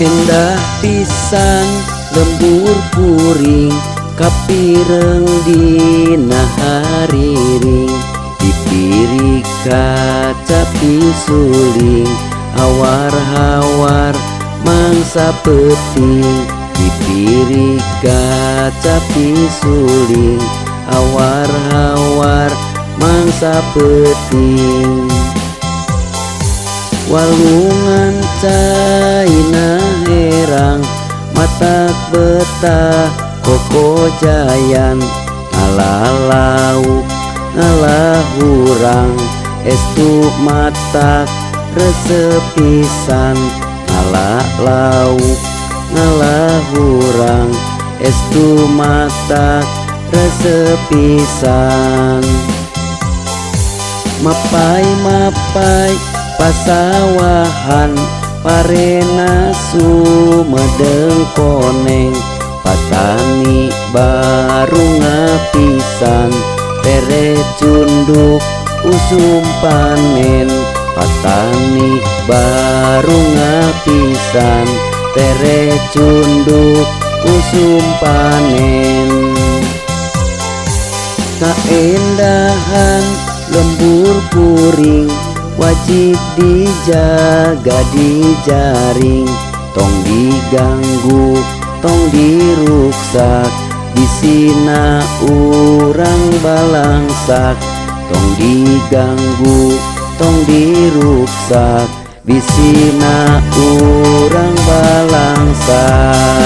Endah pisan lembur puring kapireng dina hariring dipiri kaca pisuling hawar-hawar mangsa peting dipiri kaca pisuling hawar-hawar mangsa peting walungan caina herang matak betah koko jayan ngalah lauk ngalah hurang estu matak resepisan ngalah lauk ngalah hurang estu matak resepisan mapai-mapai pasawahan parena sumedeng koneng patani baru ngapisan tere cunduk usum panen patani baru ngapisan tere cunduk usum panen kaendahan lembur puring wajib dijaga dijaring tong diganggu tong diruksak bisina urang balangsak tong diganggu tong diruksak bisina urang balangsak.